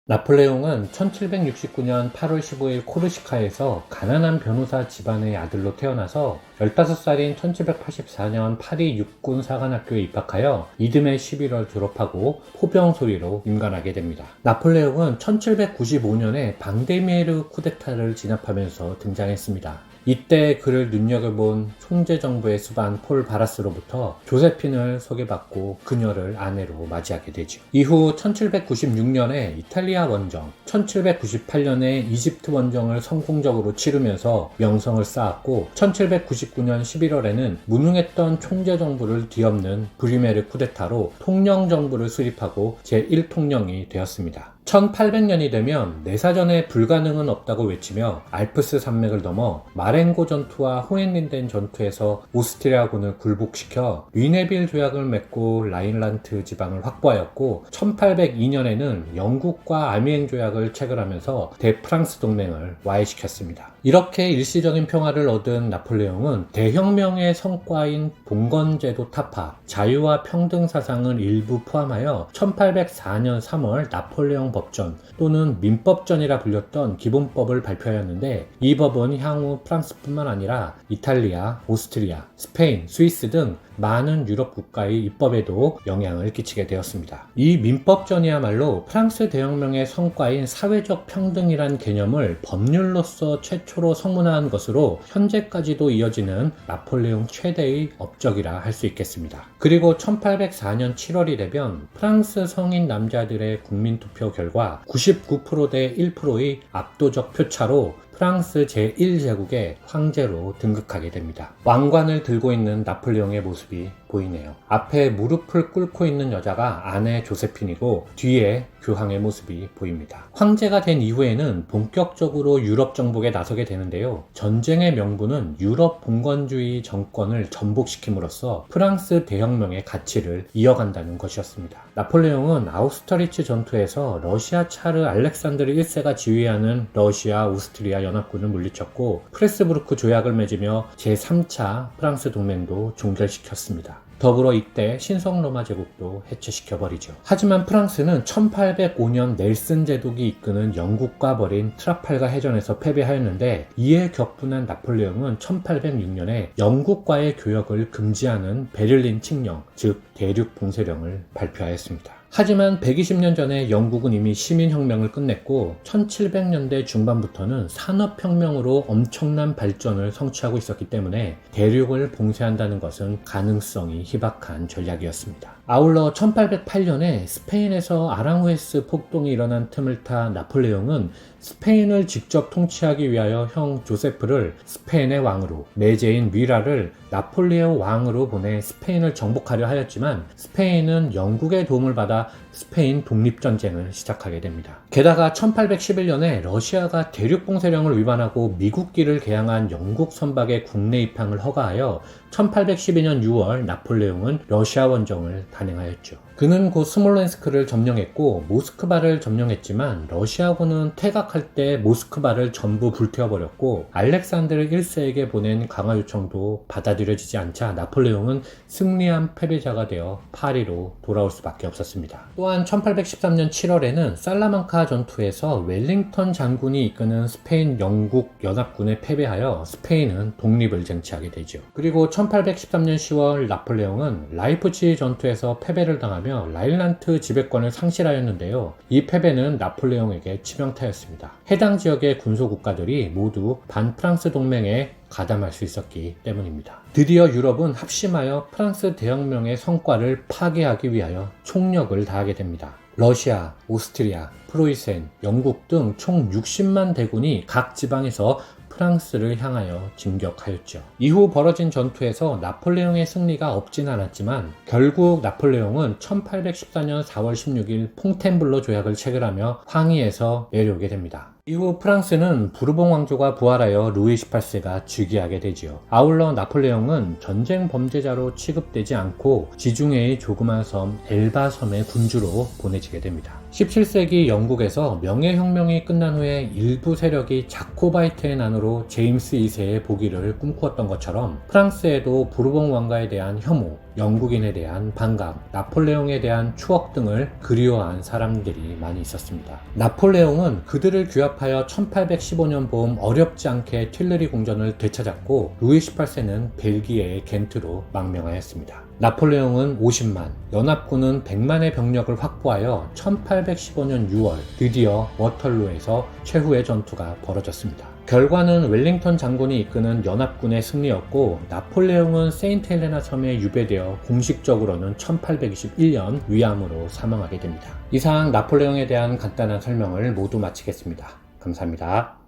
나폴레옹은 1769년 8월 15일 코르시카에서 가난한 변호사 집안의 아들로 태어나서 15살인 1784년 파리 육군 사관학교에 입학하여 이듬해 11월 졸업하고 포병 소리로 임관하게 됩니다. 나폴레옹은 1795년에 방데미에르 쿠데타를 진압하면서 등장했습니다. 이때 그를 눈여겨본 총재정부의 수반 폴 바라스로부터 조세핀을 소개받고 그녀를 아내로 맞이하게 되죠. 이후 1796년에 이탈리아 원정, 1798년에 이집트 원정을 성공적으로 치르면서 명성을 쌓았고 1799년 11월에는 무능했던 총재정부를 뒤엎는 브리메르 쿠데타로 통령정부를 수립하고 제1통령이 되었습니다. 1800년이 되면 내사전에 불가능은 없다고 외치며 알프스 산맥을 넘어 마렌고 전투와 호헨린덴 전투에서 오스트리아군을 굴복시켜 르네빌 조약을 맺고 라인란트 지방을 확보하였고 1802년에는 영국과 아미행 조약을 체결하면서 대프랑스 동맹을 와해시켰습니다. 이렇게 일시적인 평화를 얻은 나폴레옹은 대혁명의 성과인 봉건제도 타파, 자유와 평등 사상을 일부 포함하여 1804년 3월 나폴레옹 법전 또는 민법전이라 불렸던 기본법을 발표하였는데 이 법은 향후 프랑스뿐만 아니라 이탈리아, 오스트리아, 스페인, 스위스 등 많은 유럽 국가의 입법에도 영향을 끼치게 되었습니다. 이 민법전이야말로 프랑스 대혁명의 성과인 사회적 평등이란 개념을 법률로서 최초로 성문화한 것으로 현재까지도 이어지는 나폴레옹 최대의 업적이라 할 수 있겠습니다. 그리고 1804년 7월이 되면 프랑스 성인 남자들의 국민투표 결과 99%대 1%의 압도적 표차로 프랑스 제1제국의 황제로 등극하게 됩니다. 왕관을 들고 있는 나폴레옹의 모습이 보이네요. 앞에 무릎을 꿇고 있는 여자가 아내 조세핀이고 뒤에 교황의 모습이 보입니다. 황제가 된 이후에는 본격적으로 유럽 정복에 나서게 되는데요. 전쟁의 명분은 유럽 봉건주의 정권을 전복시킴으로써 프랑스 대혁명의 가치를 이어간다는 것이었습니다. 나폴레옹은 아우스터리츠 전투에서 러시아 차르 알렉산드르 1세가 지휘하는 러시아 오스트리아 연합군을 물리쳤고 프레스부르크 조약을 맺으며 제3차 프랑스 동맹도 종결시켰습니다. 더불어 이때 신성 로마 제국도 해체시켜버리죠. 하지만 프랑스는 1805년 넬슨 제독이 이끄는 영국과 벌인 트라팔가 해전에서 패배하였는데 이에 격분한 나폴레옹은 1806년에 영국과의 교역을 금지하는 베를린 칙령, 즉 대륙 봉쇄령을 발표하였습니다. 하지만 120년 전에 영국은 이미 시민혁명을 끝냈고 1700년대 중반부터는 산업혁명으로 엄청난 발전을 성취하고 있었기 때문에 대륙을 봉쇄한다는 것은 가능성이 희박한 전략이었습니다. 아울러 1808년에 스페인에서 아랑후에스 폭동이 일어난 틈을 타 나폴레옹은 스페인을 직접 통치하기 위하여 형 조세프를 스페인의 왕으로, 내제인 미라를 나폴레옹 왕으로 보내 스페인을 정복하려 하였지만 스페인은 영국의 도움을 받아 스페인 독립전쟁을 시작하게 됩니다. 게다가 1811년에 러시아가 대륙봉쇄령을 위반하고 미국기를 개항한 영국 선박의 국내 입항을 허가하여 1812년 6월 나폴레옹은 러시아 원정을 단행하였죠. 그는 곧 스몰렌스크를 점령했고 모스크바를 점령했지만 러시아군은 퇴각할 때 모스크바를 전부 불태워버렸고 알렉산드르 1세에게 보낸 강화 요청도 받아들여지지 않자 나폴레옹은 승리한 패배자가 되어 파리로 돌아올 수밖에 없었습니다. 또한 1813년 7월에는 살라망카 전투에서 웰링턴 장군이 이끄는 스페인 영국 연합군에 패배하여 스페인은 독립을 쟁취하게 되죠. 그리고 1813년 10월 나폴레옹은 라이프치히 전투에서 패배를 당하며 라인란트 지배권을 상실하였는데요. 이 패배는 나폴레옹에게 치명타였습니다. 해당 지역의 군소국가들이 모두 반프랑스 동맹에 가담할 수 있었기 때문입니다. 드디어 유럽은 합심하여 프랑스 대혁명의 성과를 파괴하기 위하여 총력을 다하게 됩니다. 러시아, 오스트리아, 프로이센, 영국 등 총 60만 대군이 각 지방에서 프랑스를 향하여 진격하였죠. 이후 벌어진 전투에서 나폴레옹의 승리가 없진 않았지만 결국 나폴레옹은 1814년 4월 16일 퐁텐블러 조약을 체결하며 황위에서 내려오게 됩니다. 이후 프랑스는 부르봉 왕조가 부활하여 루이 18세가 즉위하게 되지요. 아울러 나폴레옹은 전쟁 범죄자로 취급되지 않고 지중해의 조그만 섬 엘바 섬의 군주로 보내지게 됩니다. 17세기 영국에서 명예혁명이 끝난 후에 일부 세력이 자코바이트의 난으로 제임스 2세의 복위를 꿈꾸었던 것처럼 프랑스에도 부르봉 왕가에 대한 혐오, 영국인에 대한 반감, 나폴레옹에 대한 추억 등을 그리워한 사람들이 많이 있었습니다. 나폴레옹은 그들을 규합하여 1815년 봄 어렵지 않게 튠르리 궁전을 되찾았고 루이 18세는 벨기에의 겐트로 망명하였습니다. 나폴레옹은 50만, 연합군은 100만의 병력을 확보하여 1815년 6월 드디어 워털루에서 최후의 전투가 벌어졌습니다. 결과는 웰링턴 장군이 이끄는 연합군의 승리였고 나폴레옹은 세인트 헬레나 섬에 유배되어 공식적으로는 1821년 위암으로 사망하게 됩니다. 이상 나폴레옹에 대한 간단한 설명을 모두 마치겠습니다. 감사합니다.